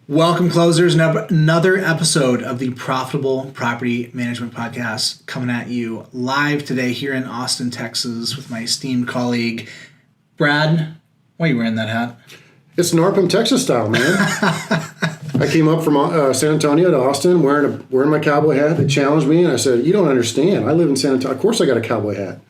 Welcome, closers. Another episode of the Profitable Property Management Podcast coming at you live today here in Austin, Texas with my esteemed colleague, Brad. Why are you wearing that hat? It's NARPM Texas style, man. I came up from San Antonio to Austin wearing my cowboy hat. They challenged me, and I said, you don't understand. I live in San Antonio. Of course I got a cowboy hat.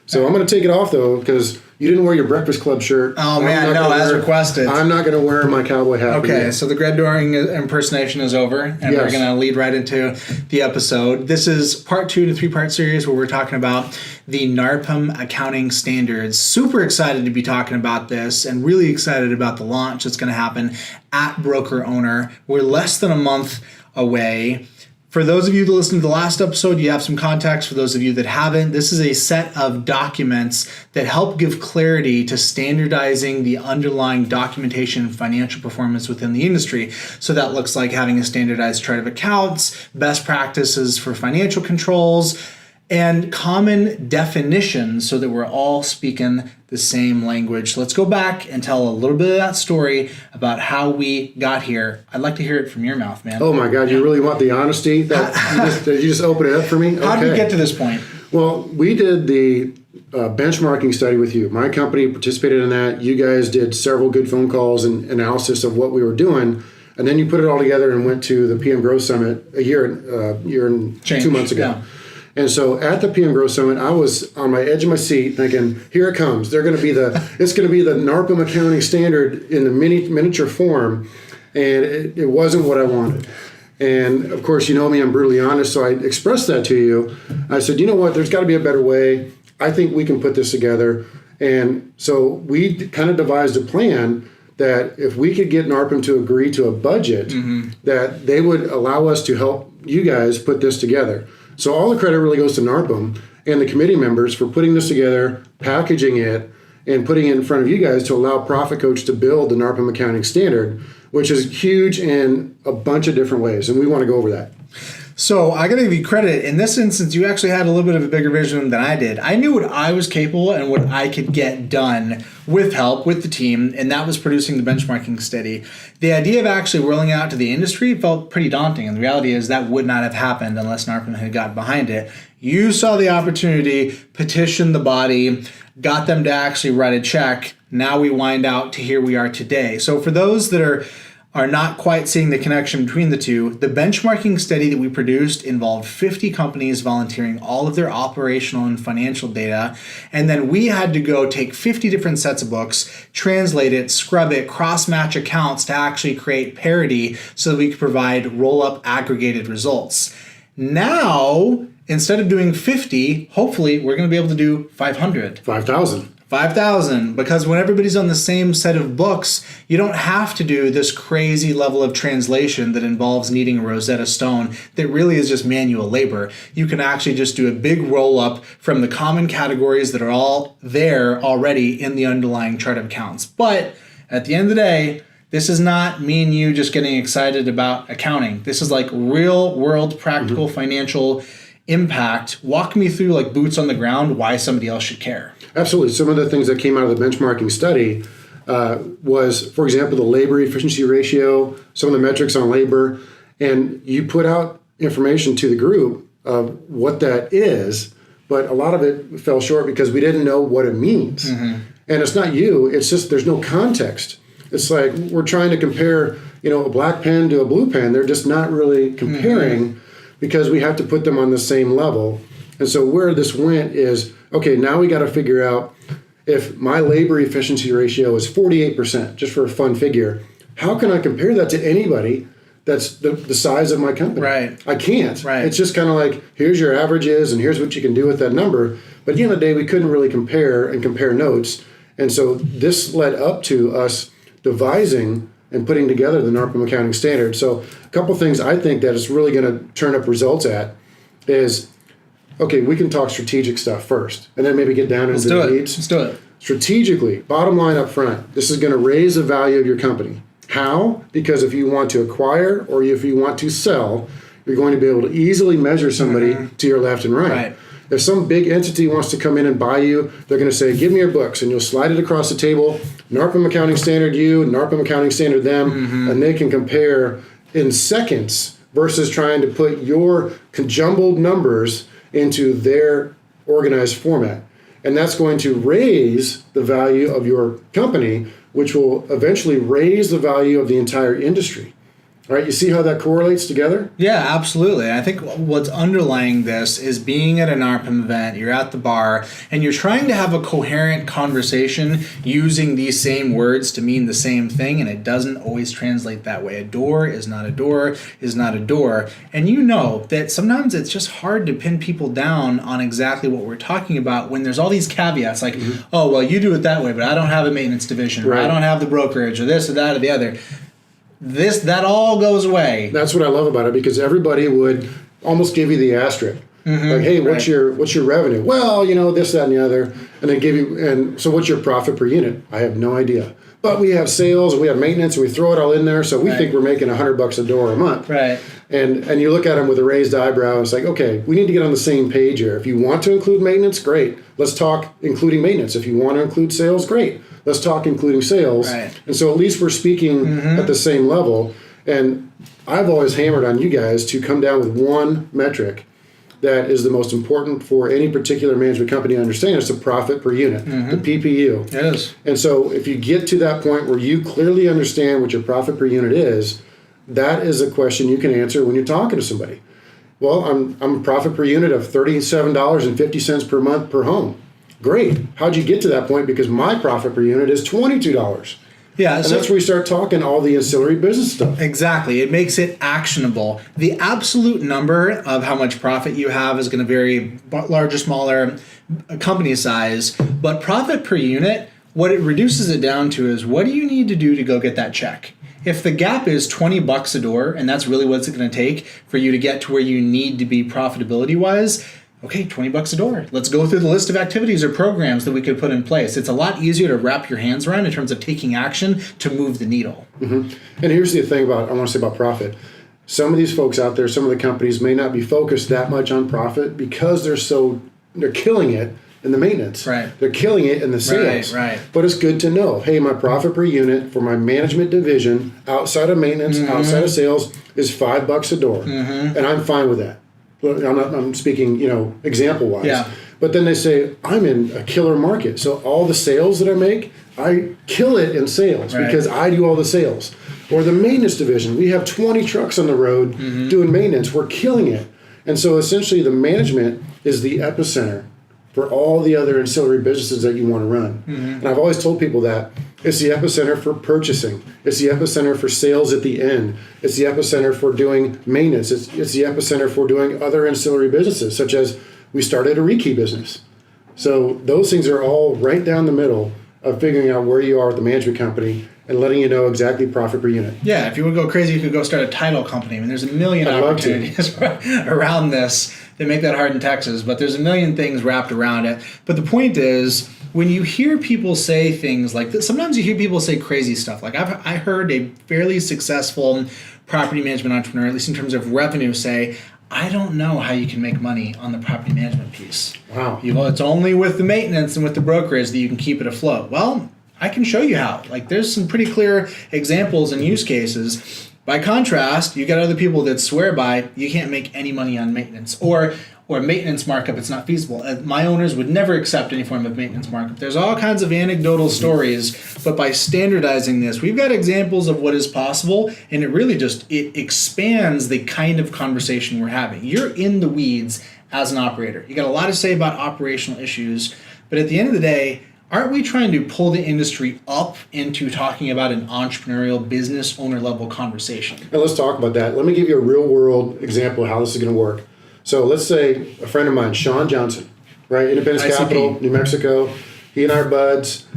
So I'm going to take it off, though, because you didn't wear your Breakfast Club shirt. Oh, man, no, as requested. I'm not going to wear my cowboy hat. Okay, so the Greg Doring impersonation is over, and we're going to lead right into the episode. This is part 2 in a 3-part series where we're talking about the NARPM accounting standards. Super excited to be talking about this and really excited about the launch that's going to happen at Broker Owner. We're less than a month away. For those of you that listened to the last episode, you have some context. For those of you that haven't, this is a set of documents that help give clarity to standardizing the underlying documentation and financial performance within the industry. So that looks like having a standardized chart of accounts, best practices for financial controls, and common definitions so that we're all speaking the same language. So let's go back and tell a little bit of that story about how we got here. I'd like to hear it from your mouth, man. Oh my God, you really want the honesty? Did you just open it up for me? How did we get to this point? Well, we did the benchmarking study with you. My company participated in that. You guys did several good phone calls and analysis of what we were doing. And then you put it all together and went to the PM Growth Summit a year and 2 months ago. Yeah. And so at the PM Growth Summit, I was on my edge of my seat thinking, here it comes. It's going to be the NARPM accounting standard in the miniature form. And it wasn't what I wanted. And of course, you know me, I'm brutally honest. So I expressed that to you. I said, you know what, there's got to be a better way. I think we can put this together. And so we kind of devised a plan that if we could get NARPM to agree to a budget, that they would allow us to help you guys put this together. So all the credit really goes to NARPM and the committee members for putting this together, packaging it, and putting it in front of you guys to allow Profit Coach to build the NARPM accounting standard, which is huge in a bunch of different ways, and we want to go over that. So I got to give you credit. In this instance, you actually had a little bit of a bigger vision than I did. I knew what I was capable and what I could get done with help with the team, and that was producing the benchmarking study. The idea of actually rolling it out to the industry felt pretty daunting, and the reality is that would not have happened unless NARPM had gotten behind it. You saw the opportunity, petitioned the body, got them to actually write a check. Now we wind out to here we are today. So for those that are not quite seeing the connection between the two, the benchmarking study that we produced involved 50 companies volunteering all of their operational and financial data. And then we had to go take 50 different sets of books, translate it, scrub it, cross-match accounts to actually create parity so that we could provide roll-up aggregated results. Now, instead of doing 50, hopefully we're going to be able to do 500. 5,000, because when everybody's on the same set of books, you don't have to do this crazy level of translation that involves needing a Rosetta Stone that really is just manual labor. You can actually just do a big roll-up from the common categories that are all there already in the underlying chart of accounts. But at the end of the day, this is not me and you just getting excited about accounting. This is like real-world practical financial impact. Walk me through, like boots on the ground, why somebody else should care. Absolutely. Some of the things that came out of the benchmarking study was, for example, the labor efficiency ratio, some of the metrics on labor, and you put out information to the group of what that is, but a lot of it fell short because we didn't know what it means. And it's not you, it's just there's no context. It's like we're trying to compare, a black pen to a blue pen. They're just not really comparing because we have to put them on the same level. And so where this went is, okay, now we got to figure out if my labor efficiency ratio is 48%, just for a fun figure, how can I compare that to anybody that's the size of my company? Right. I can't. Right. It's just kind of like, here's your averages and here's what you can do with that number. But at the end of the day, we couldn't really compare notes. And so this led up to us devising and putting together the NARPM accounting standard. So a couple things I think that it's really going to turn up results at is, okay, we can talk strategic stuff first and then maybe get down into the weeds. Let's do it. Strategically, bottom line up front, this is going to raise the value of your company. How? Because if you want to acquire or if you want to sell, you're going to be able to easily measure somebody to your left and right. If some big entity wants to come in and buy you, they're going to say, give me your books, and you'll slide it across the table, NARPM accounting standard you, NARPM accounting standard them, and they can compare in seconds versus trying to put your jumbled numbers into their organized format. And that's going to raise the value of your company, which will eventually raise the value of the entire industry. All right, you see how that correlates together? Yeah, absolutely. I think what's underlying this is being at an NARPM event, you're at the bar, and you're trying to have a coherent conversation using these same words to mean the same thing, and it doesn't always translate that way. A door is not a door is not a door. And you know that sometimes it's just hard to pin people down on exactly what we're talking about when there's all these caveats like, oh, well, you do it that way, but I don't have a maintenance division, or I don't have the brokerage, or this or that or the other. That all goes away. That's what I love about it, because everybody would almost give you the asterisk. Like, hey, what's your revenue? Well, this, that, and the other, and then give you, and so what's your profit per unit? I have no idea. But we have sales and we have maintenance and we throw it all in there, so we think we're making $100 a door a month. Right. And you look at them with a raised eyebrow, and it's like, okay, we need to get on the same page here. If you want to include maintenance, great. Let's talk including maintenance. If you want to include sales, great. Let's talk including sales. Right. And so at least we're speaking at the same level. And I've always hammered on you guys to come down with one metric that is the most important for any particular management company to understand. It's the profit per unit, the PPU. It is. And so if you get to that point where you clearly understand what your profit per unit is, that is a question you can answer when you're talking to somebody. Well, I'm a profit per unit of $37.50 per month per home. Great. How'd you get to that point? Because my profit per unit is $22. Yeah, and so that's where you start talking all the ancillary business stuff. Exactly. It makes it actionable. The absolute number of how much profit you have is going to vary, larger, smaller, company size. But profit per unit, what it reduces it down to is, what do you need to do to go get that check? If the gap is $20 a door, and that's really what it's going to take for you to get to where you need to be profitability-wise, okay, $20 a door. Let's go through the list of activities or programs that we could put in place. It's a lot easier to wrap your hands around in terms of taking action to move the needle. And here's the thing I want to say about profit. Some of these folks out there, some of the companies may not be focused that much on profit because they're killing it in the maintenance. Right. They're killing it in the sales. Right. But it's good to know, hey, my profit per unit for my management division outside of maintenance, outside of sales is $5 a door. And I'm fine with that. I'm speaking, example-wise. Yeah. But then they say, I'm in a killer market. So all the sales that I make, I kill it in sales because I do all the sales. Or the maintenance division, we have 20 trucks on the road doing maintenance. We're killing it. And so essentially the management is the epicenter for all the other ancillary businesses that you want to run. And I've always told people that it's the epicenter for purchasing. It's the epicenter for sales at the end. It's the epicenter for doing maintenance. It's the epicenter for doing other ancillary businesses, such as we started a rekey business. So those things are all right down the middle of figuring out where you are with the management company and letting you know exactly profit per unit. Yeah, if you would go crazy, you could go start a title company. I mean, there's a million opportunities around this. They make that hard in Texas, but there's a million things wrapped around it. But the point is, when you hear people say things like this, sometimes you hear people say crazy stuff. Like I heard a fairly successful property management entrepreneur, at least in terms of revenue, say, I don't know how you can make money on the property management piece. Wow. It's only with the maintenance and with the brokerage that you can keep it afloat. Well, I can show you how. Like, there's some pretty clear examples and use cases. By contrast, you got other people that swear by you can't make any money on maintenance or maintenance markup. It's not feasible. My owners would never accept any form of maintenance markup. There's all kinds of anecdotal stories, but by standardizing this, we've got examples of what is possible, and it really it expands the kind of conversation we're having. You're in the weeds as an operator. You got a lot to say about operational issues, but at the end of the day, aren't we trying to pull the industry up into talking about an entrepreneurial business owner level conversation? And let's talk about that. Let me give you a real world example of how this is going to work. So let's say a friend of mine, Sean Johnson, right? Independence ICP. Capital, New Mexico. He and I are buds.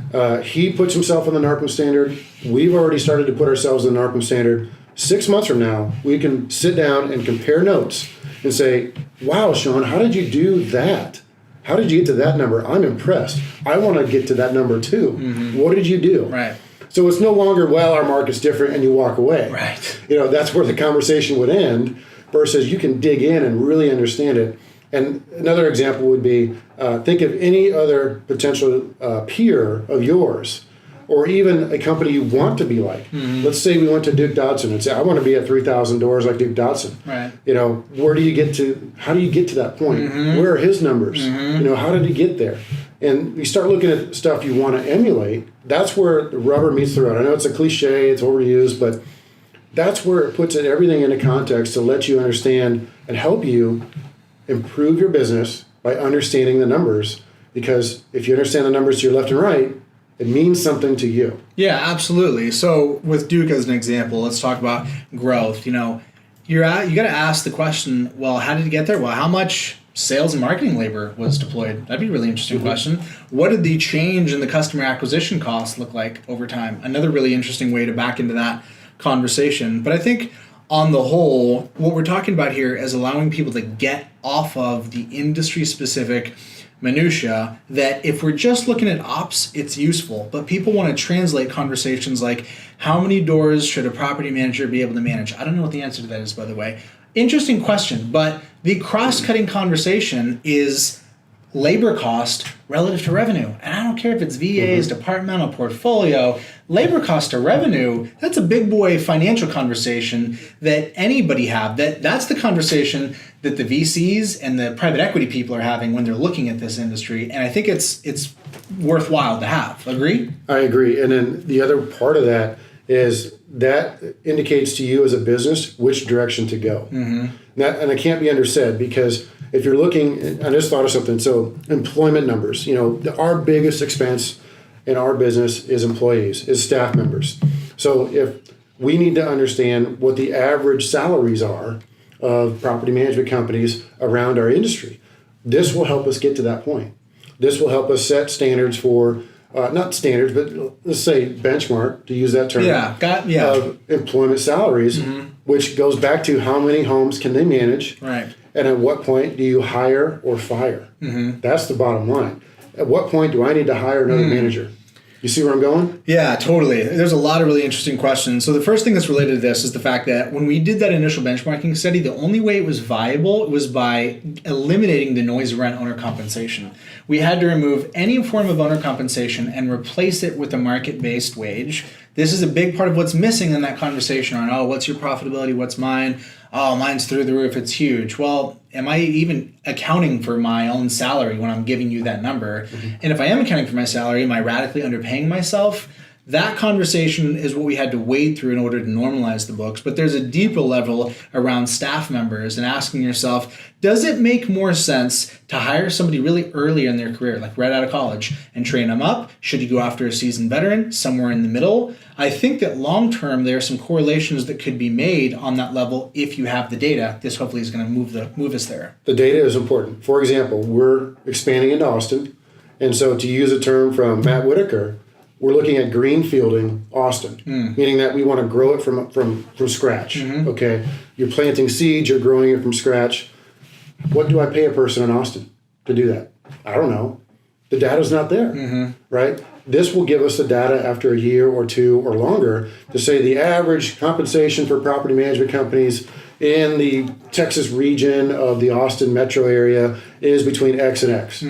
He puts himself on the NARPM standard. We've already started to put ourselves on the NARPM standard. 6 months from now, we can sit down and compare notes and say, wow, Sean, how did you do that? How did you get to that number? I'm impressed. I want to get to that number too. What did you do? Right. So it's no longer, well, our market's different and you walk away. Right. That's where the conversation would end versus you can dig in and really understand it. And another example would be, think of any other potential peer of yours, or even a company you want to be like. Let's say we went to Duke Dodson and say, I want to be at 3,000 doors like Duke Dodson. Right. Where do you get to, how do you get to that point? Where are his numbers? How did he get there? And you start looking at stuff you want to emulate. That's where the rubber meets the road. I know it's a cliche, it's overused, but that's where it puts everything into context to let you understand and help you improve your business by understanding the numbers. Because if you understand the numbers to your left and right, it means something to you. Yeah, absolutely. So with Duke as an example, let's talk about growth. You got to ask the question, well, how did you get there? Well, how much sales and marketing labor was deployed? That'd be a really interesting question. What did the change in the customer acquisition costs look like over time? Another really interesting way to back into that conversation. But I think on the whole, what we're talking about here is allowing people to get off of the industry-specific minutia, that if we're just looking at ops, it's useful, but people want to translate conversations like, how many doors should a property manager be able to manage? I don't know what the answer to that is, by the way. Interesting question, but the cross-cutting conversation is labor cost relative to revenue. And I don't care if it's VAs, departmental portfolio, labor cost to revenue, that's a big boy financial conversation that anybody have. That's the conversation that the VCs and the private equity people are having when they're looking at this industry. And I think it's worthwhile to have. Agree? I agree. And then the other part of that is that indicates to you as a business which direction to go. And it can't be undersaid, because if you're looking, I just thought of something. So employment numbers, our biggest expense in our business is employees, is staff members. So if we need to understand what the average salaries are of property management companies around our industry, this will help us get to that point. This will help us set standards for, not standards, but let's say benchmark, to use that term, of employment salaries, which goes back to how many homes can they manage, right? And at what point do you hire or fire? That's the bottom line. At what point do I need to hire another manager? You see where I'm going? Yeah, totally. There's a lot of really interesting questions. So the first thing that's related to this is the fact that when we did that initial benchmarking study, the only way it was viable was by eliminating the noise around owner compensation. We had to remove any form of owner compensation and replace it with a market-based wage. This is a big part of what's missing in that conversation on, what's your profitability, what's mine? Oh, mine's through the roof, it's huge. Well, am I even accounting for my own salary when I'm giving you that number? And if I am accounting for my salary, am I radically underpaying myself? That conversation is what we had to wade through in order to normalize the books. But there's a deeper level around staff members and asking yourself, does it make more sense to hire somebody really early in their career, like right out of college, and train them up? Should you go after a seasoned veteran, somewhere in the middle? I think that long term, there are some correlations that could be made on that level if you have the data. This hopefully is going to move us there. The data is important. For example, we're expanding into Austin. And so to use a term from Matt Whitaker, we're looking at greenfielding Austin, meaning that we want to grow it from scratch. Okay, you're planting seeds, you're growing it from scratch. What do I pay a person in Austin to do that? I don't know. The data's not there, right? This will give us the data after a year or two or longer to say the average compensation for property management companies in the Texas region of the Austin metro area is between X and X.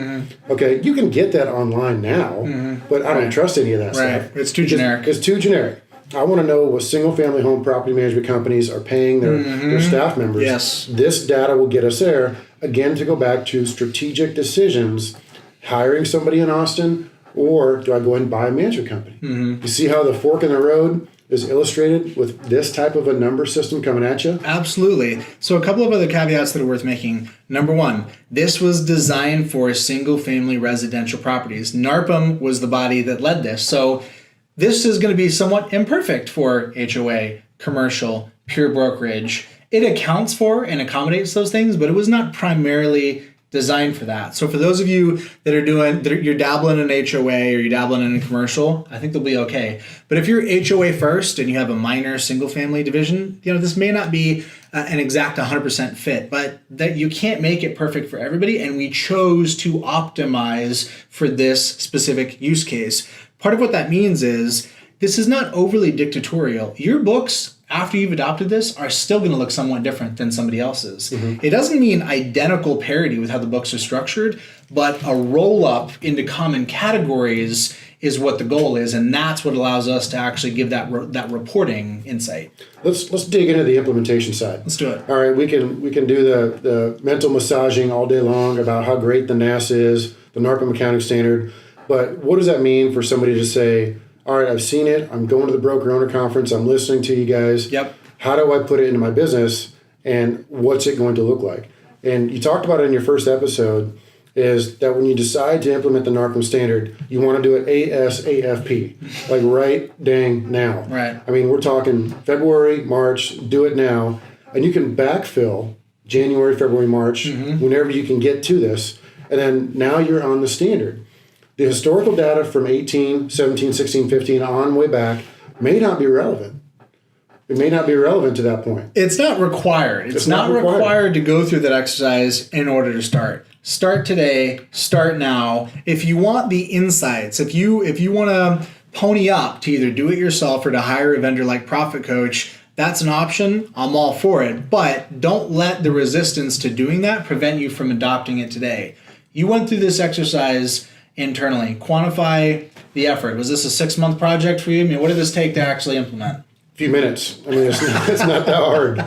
Okay, you can get that online now, but I don't trust any of that stuff. It's too generic. It's too generic. I want to know what single-family home property management companies are paying their staff members. Yes. This data will get us there. Again, to go back to strategic decisions, hiring somebody in Austin, or do I go and buy a management company? You see how the fork in the road is illustrated with this type of a number system coming at you? Absolutely. So a couple of other caveats that are worth making. Number one, this was designed for single-family residential properties. NARPM was the body that led this. So this is going to be somewhat imperfect for HOA, commercial, pure brokerage. It accounts for and accommodates those things, but it was not primarily designed for that. So for those of you that you're dabbling in HOA or you're dabbling in a commercial, I think they'll be okay. But if you're HOA first and you have a minor single family division, this may not be an exact 100% fit, but that you can't make it perfect for everybody. And we chose to optimize for this specific use case. Part of what that means is this is not overly dictatorial. Your books after you've adopted this are still going to look somewhat different than somebody else's. It doesn't mean identical parity with how the books are structured, but a roll up into common categories is what the goal is, and that's what allows us to actually give that reporting insight. Let's dig into the implementation side. Let's do it. All right, we can do the mental massaging all day long about how great the NAS is, the NARPM accounting standard, but what does that mean for somebody to say, all right, I've seen it, I'm going to the broker owner conference, I'm listening to you guys. Yep. How do I put it into my business, and what's it going to look like? And you talked about it in your first episode, is that when you decide to implement the NARPM standard, you want to do it ASAP, like right dang now. Right. I mean, we're talking February, March, do it now, and you can backfill January, February, March, whenever you can get to this, and then now you're on the standard. The historical data from 18, 17, 16, 15 on way back may not be relevant. It may not be relevant to that point. It's not required. It's not required to go through that exercise in order to start. Start today, start now. If you want the insights, if you want to pony up to either do it yourself or to hire a vendor like Profit Coach, that's an option. I'm all for it. But don't let the resistance to doing that prevent you from adopting it today. You went through this exercise internally. Quantify the effort. Was this a 6-month project for you? I mean, what did this take to actually implement? Few minutes. I mean, it's not that hard,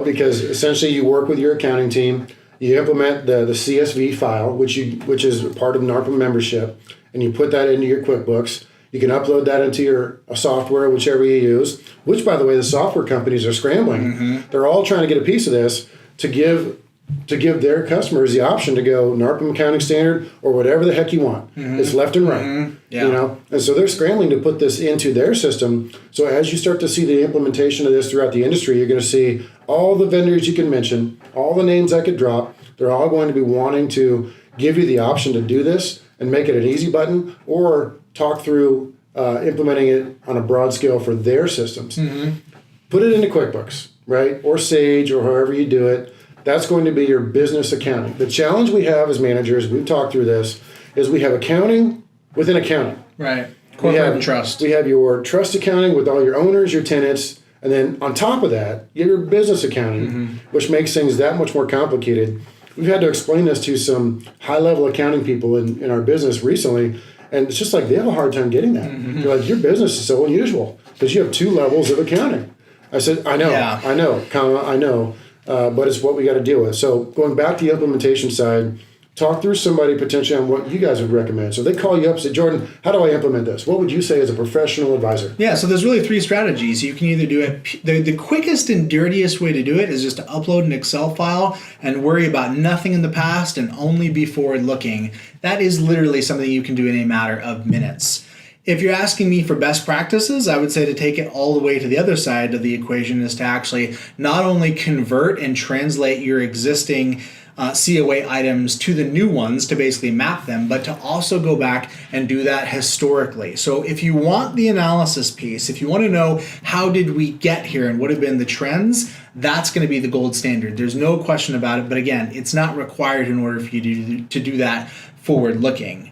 because essentially you work with your accounting team, you implement the CSV file, which is part of NARPM membership, and you put that into your QuickBooks. You can upload that into your software, whichever you use, which, by the way, the software companies are scrambling. They're all trying to get a piece of this to give their customers the option to go NARPM accounting standard or whatever the heck you want. It's left and right, And so they're scrambling to put this into their system. So as you start to see the implementation of this throughout the industry, you're going to see all the vendors you can mention, all the names I could drop. They're all going to be wanting to give you the option to do this and make it an easy button, or talk through implementing it on a broad scale for their systems. Put it into QuickBooks, right? Or Sage, or however you do it. That's going to be your business accounting. The challenge we have as managers, we've talked through this, is we have accounting within accounting. Right. Corporate and trust. We have your trust accounting with all your owners, your tenants, and then on top of that, you have your business accounting, which makes things that much more complicated. We've had to explain this to some high-level accounting people in our business recently, and it's just like they have a hard time getting that. They're like, your business is so unusual because you have 2 levels of accounting. I said, I know, but it's what we got to deal with. So going back to the implementation side, talk through somebody potentially on what you guys would recommend. So they call you up and say, Jordan, how do I implement this? What would you say as a professional advisor? Yeah, so there's really 3 strategies. You can either do it, the quickest and dirtiest way to do it is just to upload an Excel file and worry about nothing in the past and only be forward looking. That is literally something you can do in a matter of minutes. If you're asking me for best practices, I would say to take it all the way to the other side of the equation is to actually not only convert and translate your existing COA items to the new ones to basically map them, but to also go back and do that historically. So if you want the analysis piece, if you want to know how did we get here and what have been the trends, that's going to be the gold standard. There's no question about it. But again, it's not required in order for you to do that forward looking.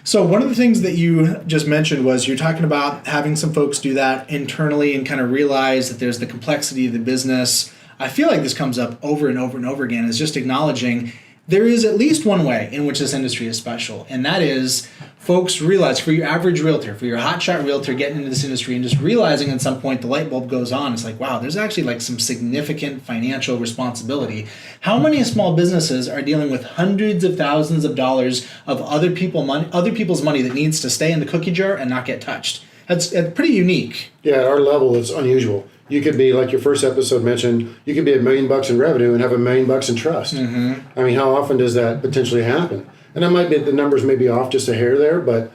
So one of the things that you just mentioned was you're talking about having some folks do that internally and kind of realize that there's the complexity of the business. I feel like this comes up over and over and over again, is just acknowledging there is at least one way in which this industry is special, and that is folks realize, for your average realtor, for your hotshot realtor getting into this industry and just realizing at some point the light bulb goes on, it's like, wow, there's actually like some significant financial responsibility. How many small businesses are dealing with hundreds of thousands of dollars of other people's money that needs to stay in the cookie jar and not get touched? That's pretty unique. Yeah, at our level, it's unusual. You could be, like your first episode mentioned, you could be $1 million in revenue and have $1 million in trust. I mean, how often does that potentially happen? And that might be, the numbers may be off just a hair there, but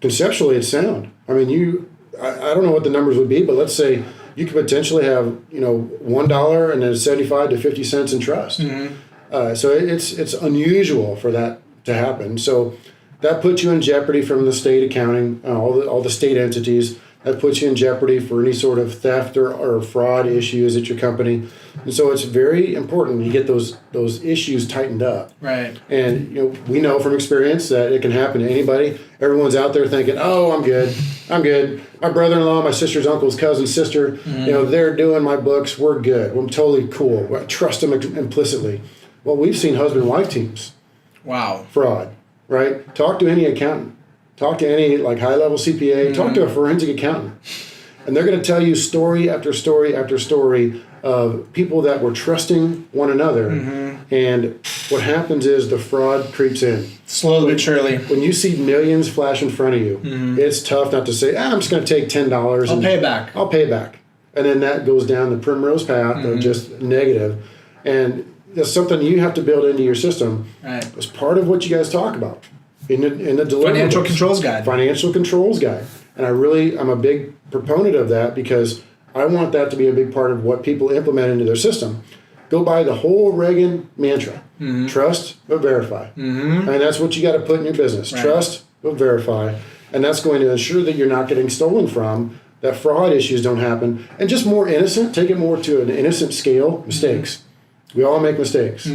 conceptually it's sound. I mean, I don't know what the numbers would be, but let's say you could potentially have, $1 and then 75 to 50 cents in trust. So it's unusual for that to happen. So that puts you in jeopardy from the state accounting, all the state entities. that puts you in jeopardy for any sort of theft or fraud issues at your company. And so it's very important you get those issues tightened up. Right. And we know from experience that it can happen to anybody. Everyone's out there thinking, "Oh, I'm good. My brother-in-law, my sister's uncle's cousin's sister, they're doing my books. We're good. I'm totally cool. I trust them implicitly." Well, we've seen husband-wife teams. Wow. Fraud, right? Talk to any accountant. Talk to any high-level CPA. Talk to a forensic accountant. And they're going to tell you story after story after story of people that were trusting one another. And what happens is the fraud creeps in. Slowly but surely. When you see millions flash in front of you, it's tough not to say, I'm just going to take $10. I'll pay it back. And then that goes down the primrose path of just negative. And that's something you have to build into your system. Right. As part of what you guys talk about in the delivery. Financial controls guide. Financial controls guide. And I'm a big proponent of that because I want that to be a big part of what people implement into their system. Go by the whole Reagan mantra. Trust but verify. And that's what you got to put in your business. Right. Trust but verify. And that's going to ensure that you're not getting stolen from, that fraud issues don't happen. And just more innocent, take it more to an innocent scale, mistakes. We all make mistakes.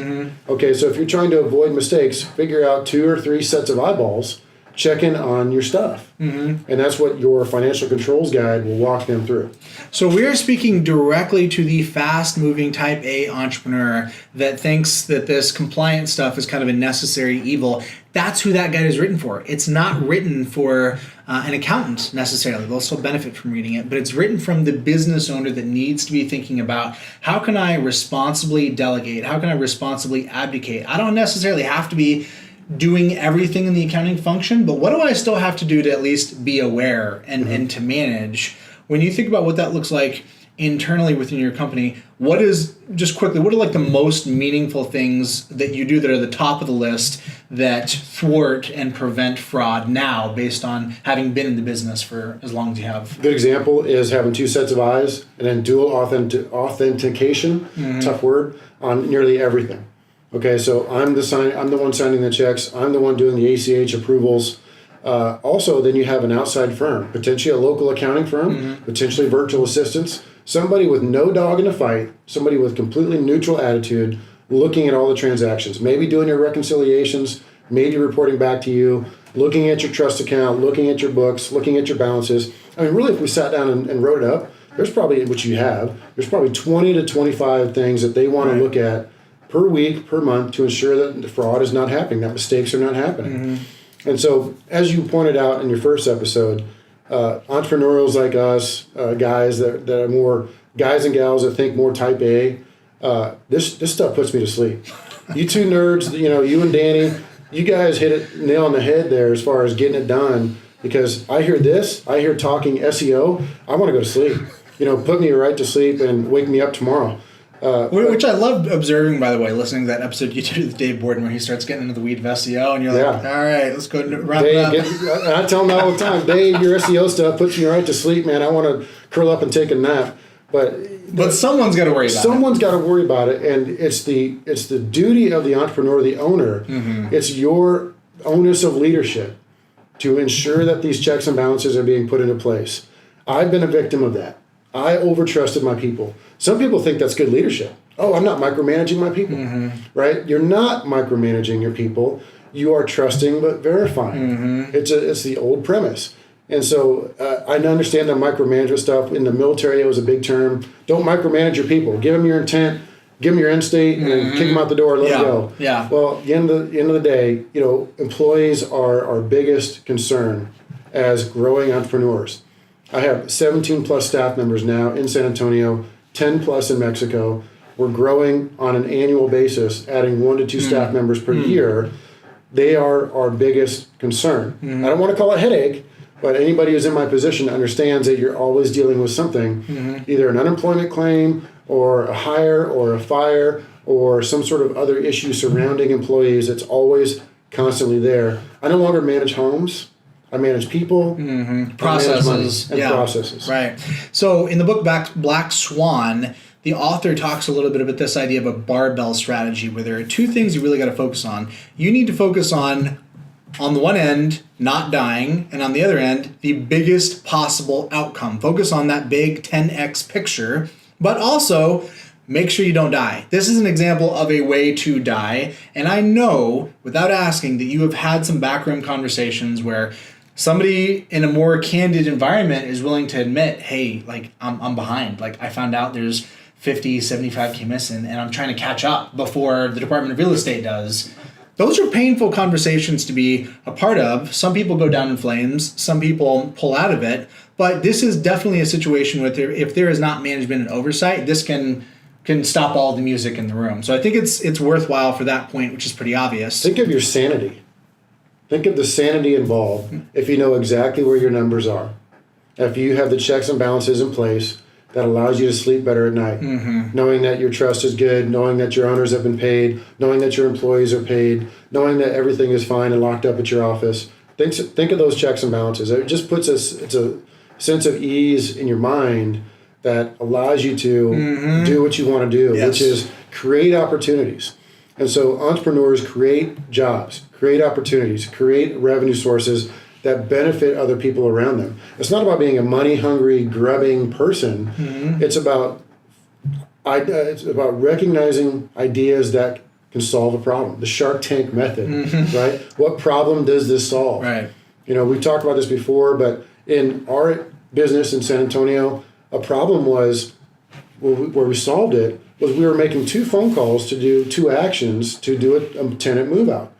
Okay, so if you're trying to avoid mistakes, figure out 2 or 3 sets of eyeballs, check in on your stuff. And that's what your financial controls guide will walk them through. So we're speaking directly to the fast-moving type A entrepreneur that thinks that this compliance stuff is kind of a necessary evil. That's who that guide is written for. It's not written for an accountant necessarily. They'll still benefit from reading it, but it's written from the business owner that needs to be thinking about, how can I responsibly delegate? How can I responsibly abdicate? I don't necessarily have to be doing everything in the accounting function, but what do I still have to do to at least be aware and to manage? When you think about what that looks like internally within your company, what are like the most meaningful things that you do that are the top of the list that thwart and prevent fraud now based on having been in the business for as long as you have? A good example is having 2 sets of eyes and then dual authentication, tough word, on nearly everything. Okay, so I'm the one signing the checks. I'm the one doing the ACH approvals. Also, then you have an outside firm, potentially a local accounting firm, potentially virtual assistants, somebody with no dog in the fight, somebody with completely neutral attitude, looking at all the transactions, maybe doing your reconciliations, maybe reporting back to you, looking at your trust account, looking at your books, looking at your balances. I mean, really, if we sat down and wrote it up, there's probably 20 to 25 things that they want to look at per week, per month, to ensure that the fraud is not happening, that mistakes are not happening. And so, as you pointed out in your first episode, entrepreneurs like us, guys that are more guys and gals that think more type A, this stuff puts me to sleep. You two nerds, you and Danny, you guys hit it nail on the head there as far as getting it done. Because I hear talking SEO, I want to go to sleep. Put me right to sleep and wake me up tomorrow. Which I loved observing, by the way, listening to that episode you did with Dave Borden where he starts getting into the weed of SEO, and you're like, all right, let's go wrap it up. I tell him all the time, Dave, your SEO stuff puts me right to sleep, man. I want to curl up and take a nap. But someone's got to worry about it. Someone's got to worry about it, and it's the duty of the entrepreneur, the owner. It's your onus of leadership to ensure that these checks and balances are being put into place. I've been a victim of that. I overtrusted my people. Some people think that's good leadership. Oh, I'm not micromanaging my people, right? You're not micromanaging your people. You are trusting but verifying. It's the old premise. And so I understand the micromanagement stuff. In the military, it was a big term. Don't micromanage your people. Give them your intent, give them your end state, and kick them out the door and let them go. Yeah. Well, at the end of the day, employees are our biggest concern as growing entrepreneurs. I have 17 plus staff members now in San Antonio, 10 plus in Mexico. We're growing on an annual basis, adding 1 to 2 staff members per year. They are our biggest concern. I don't want to call it headache, but anybody who's in my position understands that you're always dealing with something, either an unemployment claim or a hire or a fire or some sort of other issue surrounding employees. It's always constantly there. I no longer manage homes. I manage people, processes, and processes. Right. So in the book Black Swan, the author talks a little bit about this idea of a barbell strategy where there are 2 things you really got to focus on. You need to focus on on the one end, not dying, and on the other end, the biggest possible outcome. Focus on that big 10x picture, but also make sure you don't die. This is an example of a way to die, and I know, without asking, that you have had some backroom conversations where somebody in a more candid environment is willing to admit, hey, like, I'm behind. Like, I found out there's 50, 75K missing, and I'm trying to catch up before the Department of Real Estate does. Those are painful conversations to be a part of. Some people go down in flames. Some people pull out of it. But this is definitely a situation where if there is not management and oversight, this can stop all the music in the room. So I think it's worthwhile for that point, which is pretty obvious. Think of your sanity. Think of the sanity involved if you know exactly where your numbers are. If you have the checks and balances in place that allows you to sleep better at night, knowing that your trust is good, knowing that your owners have been paid, knowing that your employees are paid, knowing that everything is fine and locked up at your office. Think of those checks and balances. It just puts it's a sense of ease in your mind that allows you to do what you want to do, which is create opportunities. And so entrepreneurs create jobs, create opportunities, create revenue sources that benefit other people around them. It's not about being a money-hungry, grubbing person. It's about recognizing ideas that can solve a problem. The Shark Tank method, right? What problem does this solve? Right. You know, we've talked about this before, but in our business in San Antonio, a problem was where we solved it was we were making 2 phone calls to do 2 actions to do a tenant move out,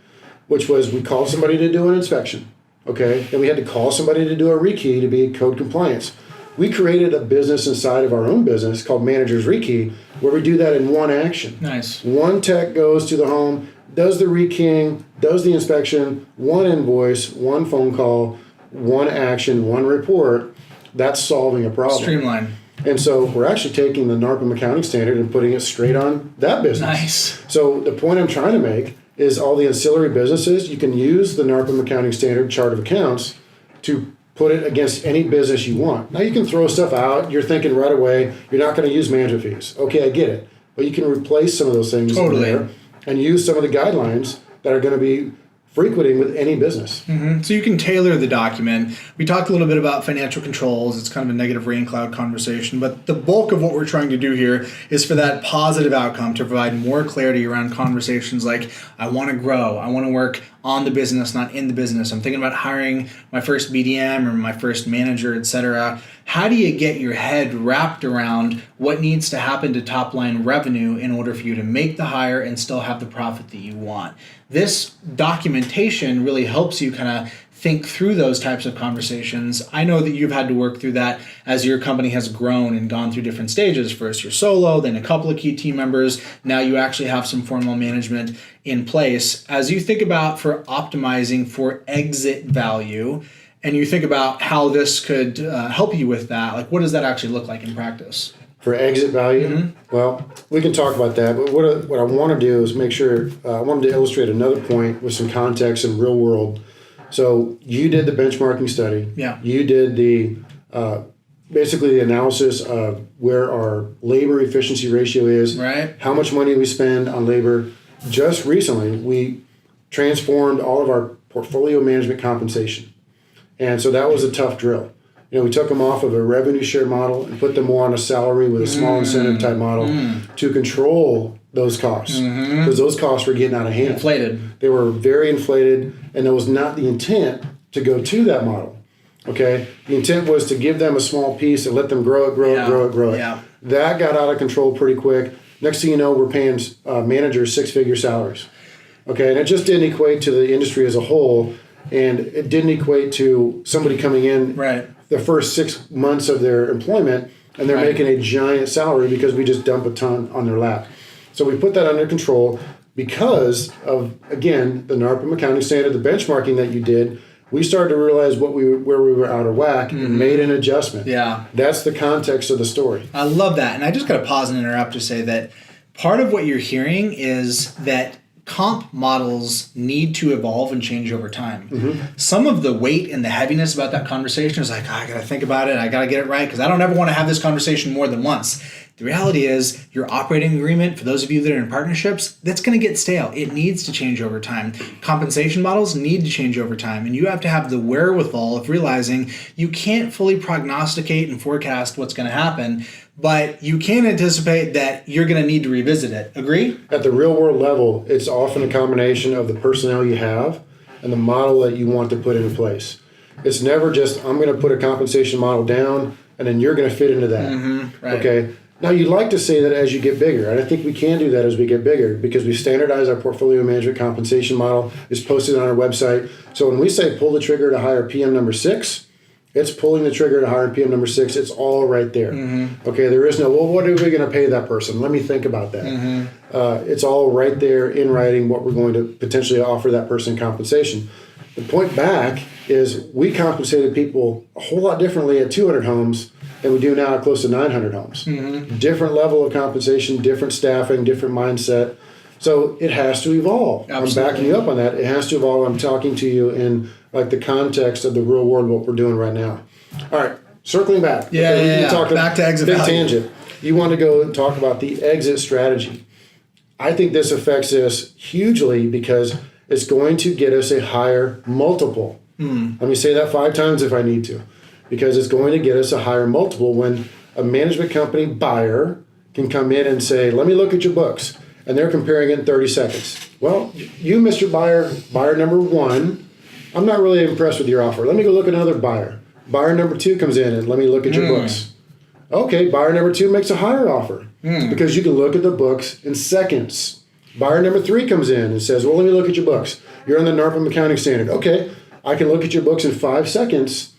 which was we called somebody to do an inspection. Okay, then we had to call somebody to do a rekey to be code compliance. We created a business inside of our own business called Manager's Rekey, where we do that in one action. Nice. One tech goes to the home, does the rekeying, does the inspection, one invoice, one phone call, one action, one report. That's solving a problem. Streamline. And so we're actually taking the NARPM accounting standard and putting it straight on that business. Nice. So the point I'm trying to make is all the ancillary businesses, you can use the NARPM accounting standard chart of accounts to put it against any business you want. Now you can throw stuff out. You're thinking right away, you're not going to use management fees. Okay, I get it. But you can replace some of those things there and use some of the guidelines that are going to be frequenting with any business. So you can tailor the document. We talked a little bit about financial controls. It's kind of a negative rain cloud conversation, but the bulk of what we're trying to do here is for that positive outcome to provide more clarity around conversations like, I want to grow. I want to work on the business, not in the business. I'm thinking about hiring my first BDM or my first manager, etc. How do you get your head wrapped around what needs to happen to top line revenue in order for you to make the hire and still have the profit that you want? This documentation really helps you kind of think through those types of conversations. I know that you've had to work through that as your company has grown and gone through different stages. First you're solo, then a couple of key team members. Now you actually have some formal management in place. As you think about for optimizing for exit value, and you think about how this could help you with that, like what does that actually look like in practice? For exit value? Well, we can talk about that, but what I want to do is make sure, I wanted to illustrate another point with some context in real world. So you did the benchmarking study. Yeah. You did the basically the analysis of where our labor efficiency ratio is, right? How much money we spend on labor. Just recently, we transformed all of our portfolio management compensation. And so that was a tough drill. You know, we took them off of a revenue share model and put them more on a salary with a small incentive type model to control those costs, because those costs were getting out of hand. Inflated. They were very inflated, and it was not the intent to go to that model. Okay, the intent was to give them a small piece and let them grow it. Yeah. That got out of control pretty quick. Next thing you know, we're paying managers 6-figure salaries. Okay, and it just didn't equate to the industry as a whole, and it didn't equate to somebody coming in the first 6 months of their employment, and they're making a giant salary because we just dump a ton on their lap. So we put that under control because of, again, the NARPM accounting standard, the benchmarking that you did. We started to realize where we were out of whack and made an adjustment. Yeah. That's the context of the story. I love that. And I just got to pause and interrupt to say that part of what you're hearing is that comp models need to evolve and change over time. Some of the weight and the heaviness about that conversation is like, I got to think about it. I got to get it right because I don't ever want to have this conversation more than once. The reality is your operating agreement, for those of you that are in partnerships, that's going to get stale. It needs to change over time. Compensation models need to change over time. And you have to have the wherewithal of realizing you can't fully prognosticate and forecast what's going to happen, but you can anticipate that you're going to need to revisit it. Agree? At the real world level, it's often a combination of the personnel you have and the model that you want to put into place. It's never just, I'm going to put a compensation model down and then you're going to fit into that. Right. Okay. Now, you'd like to say that as you get bigger, and I think we can do that as we get bigger because we standardize our portfolio management compensation model. It's posted on our website. So when we say pull the trigger to hire PM number 6, it's pulling the trigger to hire PM number 6. It's all right there. Okay, there is no, well, what are we going to pay that person? Let me think about that. It's all right there in writing what we're going to potentially offer that person compensation. The point back is we compensated people a whole lot differently at 200 homes than we do now at close to 900 homes. Different level of compensation, different staffing, different mindset. So it has to evolve. Absolutely. I'm backing you up on that. It has to evolve. I'm talking to you in like the context of the real world, what we're doing right now. All right, circling back. Back to exit big value. tangent. You want to go and talk about the exit strategy. I think this affects us hugely because it's going to get us a higher multiple. Let me say that 5 times if I need to, because it's going to get us a higher multiple when a management company buyer can come in and say, let me look at your books. And they're comparing it in 30 seconds. Well, you, Mr. Buyer, buyer number 1, I'm not really impressed with your offer. Let me go look at another buyer. Buyer number 2 comes in and let me look at your books. Okay, buyer number 2 makes a higher offer because you can look at the books in seconds. Buyer number 3 comes in and says, well, let me look at your books. You're on the NARPM accounting standard. Okay, I can look at your books in 5 seconds,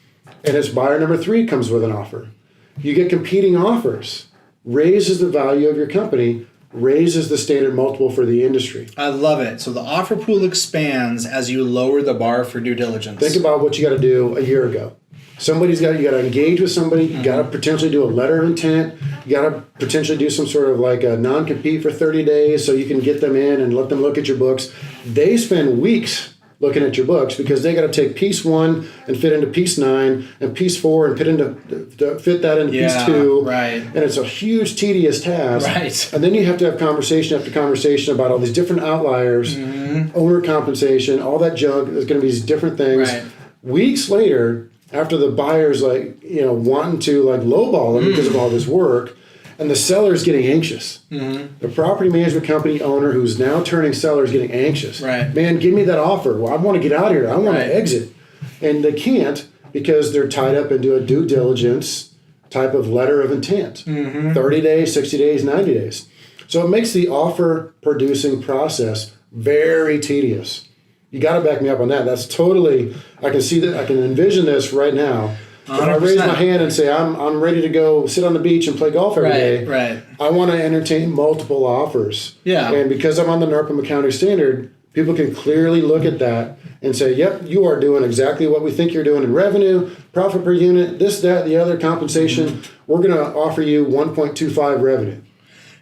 and it's buyer number 3 comes with an offer. You get competing offers, raises the value of your company, raises the standard multiple for the industry. I love it. So the offer pool expands as you lower the bar for due diligence. Think about what you got to do a year ago. You got to engage with somebody. You got to potentially do a letter of intent. You got to potentially do some sort of like a non-compete for 30 days so you can get them in and let them look at your books. They spend weeks looking at your books because they got to take piece 1 and fit into piece 9 and piece 4 and fit that into piece 2. Right. And it's a huge, tedious task. Right. And then you have to have conversation after conversation about all these different outliers, owner compensation, all that junk. There's going to be these different things. Right. Weeks later, after the buyer's wanting to lowball them because of all this work, and the seller's getting anxious. The property management company owner who's now turning seller is getting anxious. Right. Man, give me that offer. Well, I want to get out of here. I want to exit. And they can't because they're tied up into a due diligence type of letter of intent. 30 days, 60 days, 90 days. So it makes the offer producing process very tedious. You got to back me up on that. That's totally, I can see that, I can envision this right now. 100%. If I raise my hand and say, I'm ready to go sit on the beach and play golf every day, right. I want to entertain multiple offers. Yeah. And because I'm on the NARPM accounting standard, people can clearly look at that and say, yep, you are doing exactly what we think you're doing in revenue, profit per unit, this, that, the other, compensation. We're going to offer you 1.25 revenue.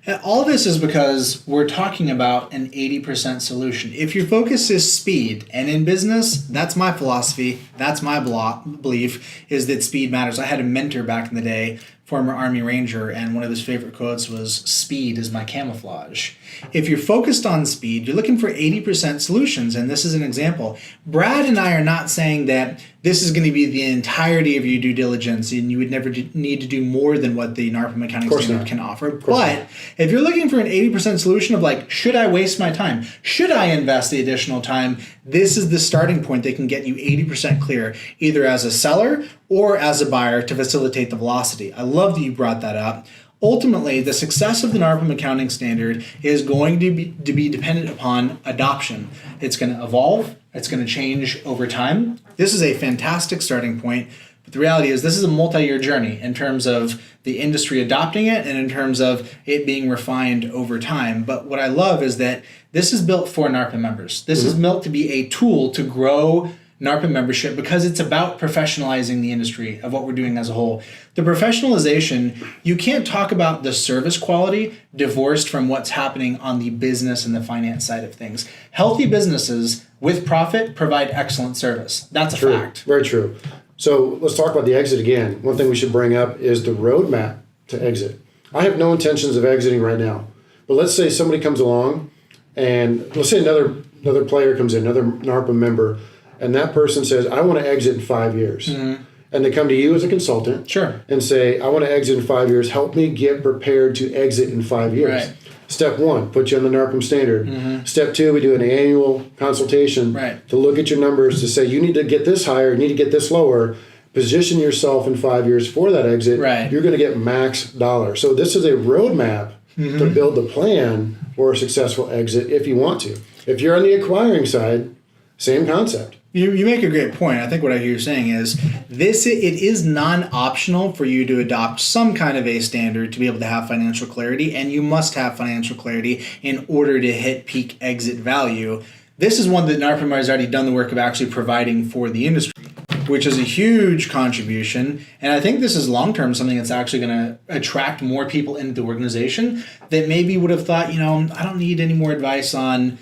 And all this is because we're talking about an 80% solution. If your focus is speed, and in business, that's my philosophy, that's my belief, is that speed matters. I had a mentor back in the day, former Army Ranger, and one of his favorite quotes was, speed is my camouflage. If you're focused on speed, you're looking for 80% solutions, and this is an example. Brad and I are not saying that this is going to be the entirety of your due diligence and you would never need to do more than what the NARPM accounting standard can offer. But if you're looking for an 80% solution of should I waste my time? Should I invest the additional time? This is the starting point that can get you 80% clear, either as a seller or as a buyer to facilitate the velocity. I love that you brought that up. Ultimately, the success of the NARPM accounting standard is going to be dependent upon adoption. It's going to evolve. It's going to change over time. This is a fantastic starting point, but the reality is this is a multi-year journey in terms of the industry adopting it and in terms of it being refined over time. But what I love is that this is built for NARPM members. This is built to be a tool to grow NARPM membership because it's about professionalizing the industry of what we're doing as a whole. The professionalization, you can't talk about the service quality divorced from what's happening on the business and the finance side of things. Healthy businesses with profit provide excellent service. That's a fact. Very true. So let's talk about the exit again. One thing we should bring up is the roadmap to exit. I have no intentions of exiting right now. But let's say somebody comes along, and let's say another player comes in, another NARPM member, and that person says, I want to exit in 5 years. Mm-hmm. And they come to you as a consultant and say, I want to exit in 5 years. Help me get prepared to exit in 5 years. Right. Step 1, put you on the NARPM standard. Mm-hmm. Step 2, we do an annual consultation to look at your numbers to say, you need to get this higher, you need to get this lower. Position yourself in 5 years for that exit. Right. You're going to get max dollar. So this is a roadmap to build the plan for a successful exit if you want to. If you're on the acquiring side, same concept. You make a great point. I think what I hear you saying is it is non-optional for you to adopt some kind of a standard to be able to have financial clarity, and you must have financial clarity in order to hit peak exit value. This is one that NARPM has already done the work of actually providing for the industry, which is a huge contribution. And I think this is long-term something that's actually going to attract more people into the organization that maybe would have thought, I don't need any more advice on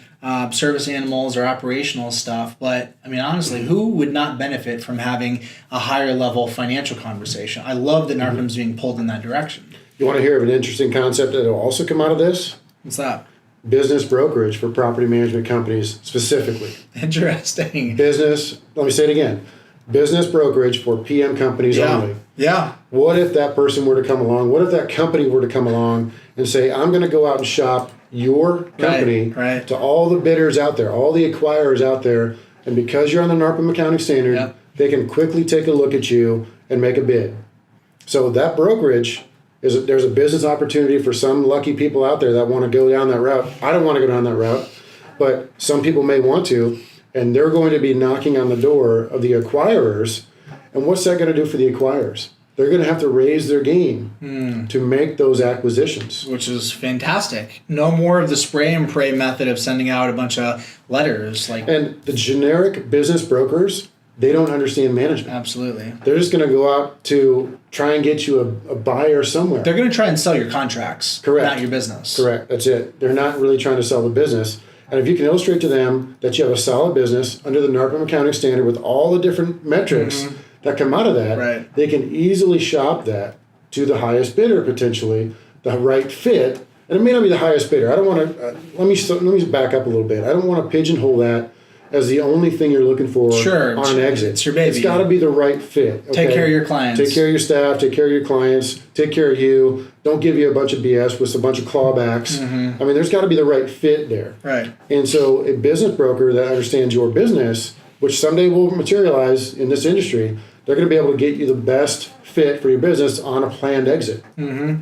service animals or operational stuff. But I mean, honestly, who would not benefit from having a higher level financial conversation? I love that NARPM is being pulled in that direction. You want to hear of an interesting concept that will also come out of this? What's that? Business brokerage for property management companies specifically. Interesting. Let me say it again. Business brokerage for PM companies only. Yeah. What if that person were to come along? What if that company were to come along and say, I'm going to go out and shop your company to all the bidders out there, all the acquirers out there, and because you're on the NARPM accounting standard, they can quickly take a look at you and make a bid. So that brokerage, there's a business opportunity for some lucky people out there that want to go down that route. I don't want to go down that route, but some people may want to. And they're going to be knocking on the door of the acquirers. And what's that going to do for the acquirers? They're going to have to raise their game to make those acquisitions. Which is fantastic. No more of the spray and pray method of sending out a bunch of letters. And the generic business brokers, they don't understand management. Absolutely. They're just going to go out to try and get you a buyer somewhere. They're going to try and sell your contracts, not your business. Correct. That's it. They're not really trying to sell the business. And if you can illustrate to them that you have a solid business under the NARPM accounting standard with all the different metrics that come out of that, they can easily shop that to the highest bidder potentially, the right fit. And it may not be the highest bidder. I don't want to, let me back up a little bit. I don't want to pigeonhole that as the only thing you're looking for on an exit. It's your baby. It's got to be the right fit. Okay? Take care of your clients. Take care of your staff. Take care of your clients. Take care of you. Don't give you a bunch of BS with a bunch of clawbacks. I mean, there's got to be the right fit there. Right. And so a business broker that understands your business, which someday will materialize in this industry, they're going to be able to get you the best fit for your business on a planned exit.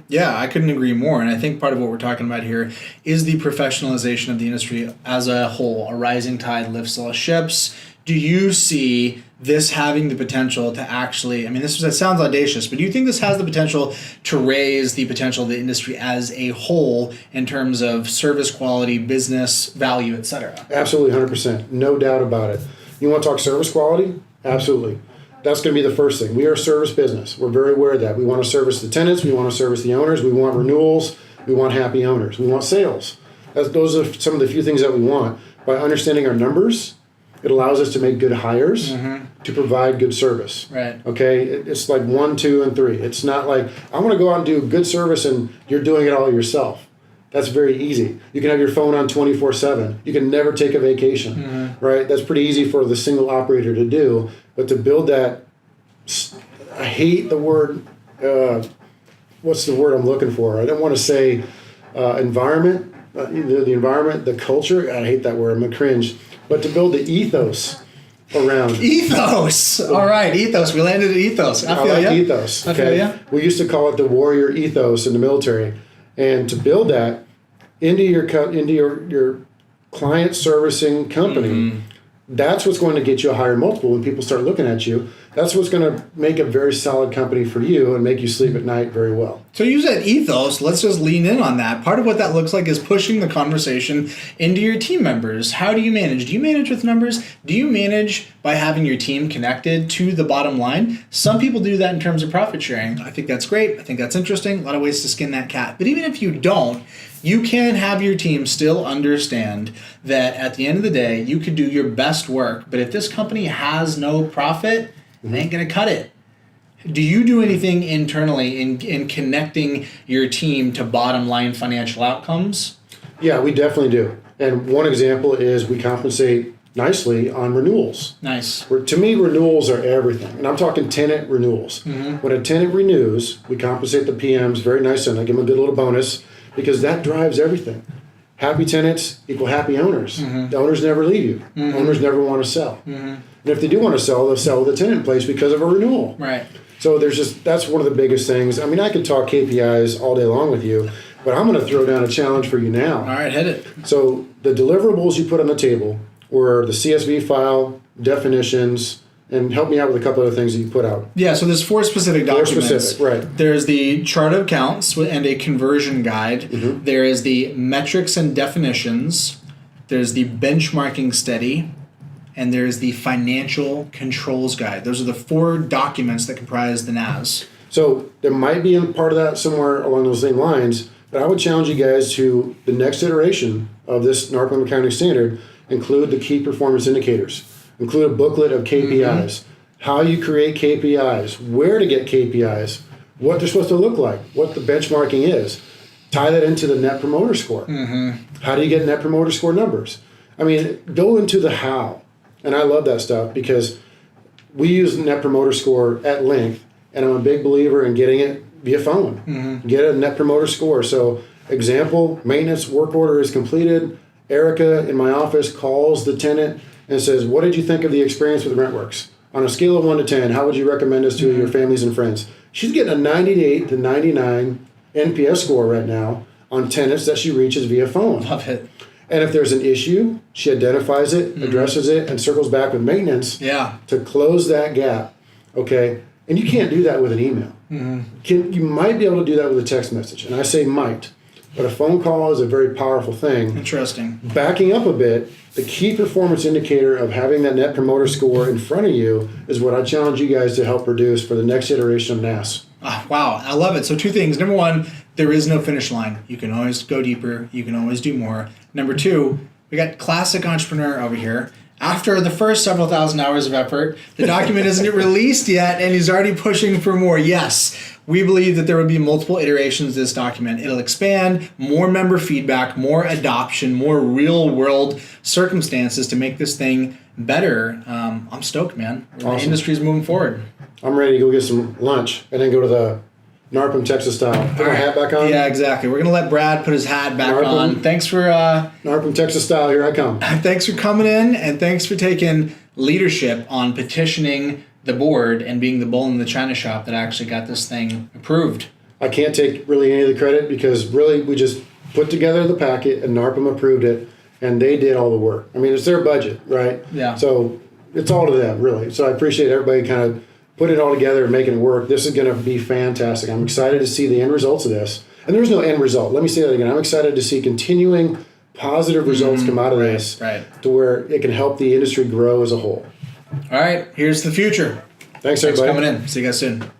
Yeah, I couldn't agree more. And I think part of what we're talking about here is the professionalization of the industry as a whole. A rising tide lifts all ships. Do you see this having the potential to actually, that sounds audacious, but do you think this has the potential to raise the potential of the industry as a whole in terms of service quality, business value, et cetera? Absolutely, 100%. No doubt about it. You want to talk service quality? Absolutely. That's going to be the first thing. We are a service business. We're very aware of that. We want to service the tenants. We want to service the owners. We want renewals. We want happy owners. We want sales. Those are some of the few things that we want. By understanding our numbers, it allows us to make good hires to provide good service. Right. Okay? It's like 1, 2, and 3. It's not like, I want to go out and do good service and you're doing it all yourself. That's very easy. You can have your phone on 24/7. You can never take a vacation, right? That's pretty easy for the single operator to do. But to build that, I hate the word, what's the word I'm looking for? I don't want to say environment, the environment, the culture. I hate that word. I'm going to cringe. But to build the ethos around. Ethos! All right, ethos. We landed at ethos. I feel ethos. Okay? We used to call it the warrior ethos in the military. And to build that into your client servicing company, that's what's going to get you a higher multiple when people start looking at you. That's what's going to make a very solid company for you and make you sleep at night very well. So you said ethos. Let's just lean in on that. Part of what that looks like is pushing the conversation into your team members. How do you manage? Do you manage with numbers? Do you manage by having your team connected to the bottom line? Some people do that in terms of profit sharing. I think that's great. I think that's interesting. A lot of ways to skin that cat. But even if you don't, you can have your team still understand that at the end of the day, you could do your best work. But if this company has no profit, they ain't going to cut it. Do you do anything internally in connecting your team to bottom line financial outcomes? Yeah, we definitely do. And one example is we compensate nicely on renewals. Nice. To me, renewals are everything. And I'm talking tenant renewals. When a tenant renews, we compensate the PMs very nicely, and I give them a good little bonus because that drives everything. Happy tenants equal happy owners. The owners never leave you. Owners never want to sell. And if they do want to sell, they'll sell with the tenant in place because of a renewal. Right. So that's one of the biggest things. I mean, I could talk KPIs all day long with you, but I'm going to throw down a challenge for you now. All right, hit it. So the deliverables you put on the table were the CSV file, definitions, and help me out with a couple other things that you put out. Yeah, so there's 4 specific documents. 4 specific, right. There's the chart of accounts and a conversion guide. There is the metrics and definitions. There's the benchmarking study. And there's the financial controls guide. Those are the 4 documents that comprise the NAS. So there might be a part of that somewhere along those same lines, but I would challenge you guys to the next iteration of this NARPM accounting standard, include the key performance indicators, include a booklet of KPIs, how you create KPIs, where to get KPIs, what they're supposed to look like, what the benchmarking is. Tie that into the Net Promoter Score. How do you get Net Promoter Score numbers? I mean, go into the how. And I love that stuff because we use Net Promoter Score at length, and I'm a big believer in getting it via phone. Get a Net Promoter Score. So, example, maintenance work order is completed. Erica in my office calls the tenant and says, what did you think of the experience with RentWerx? On a scale of 1 to 10, how would you recommend us to your families and friends? She's getting a 98 to 99 NPS score right now on tenants that she reaches via phone. Love it. And if there's an issue, she identifies it, addresses it, and circles back with maintenance to close that gap. Okay? And you can't do that with an email. You might be able to do that with a text message. And I say might. But a phone call is a very powerful thing. Interesting. Backing up a bit, the key performance indicator of having that Net Promoter Score in front of you is what I challenge you guys to help produce for the next iteration of NAS. Oh, wow, I love it. So 2 things. Number 1, there is no finish line. You can always go deeper. You can always do more. Number 2, we got classic entrepreneur over here. After the first several thousand hours of effort, the document isn't released yet, and he's already pushing for more. Yes, we believe that there will be multiple iterations of this document. It'll expand, more member feedback, more adoption, more real-world circumstances to make this thing better. I'm stoked, man. Awesome. The industry's moving forward. I'm ready to go get some lunch and then go to the NARPM Texas style. Put my hat back on. Yeah, exactly. We're gonna let Brad put his hat back NARPM. on. Thanks for NARPM Texas style. Here I come. thanks for coming in, and thanks for taking leadership on petitioning the board and being the bull in the china shop that actually got this thing approved. I can't take really any of the credit because really we just put together the packet and NARPM approved it, and they did all the work. I mean, it's their budget, right? Yeah. So it's all to them, really. So I appreciate everybody kind of putting it all together and making it work. This is going to be fantastic. I'm excited to see the end results of this. And there's no end result. Let me say that again. I'm excited to see continuing positive results come out of this to where it can help the industry grow as a whole. All right, here's the future. Thanks Thanks for everybody. coming in. See you guys soon.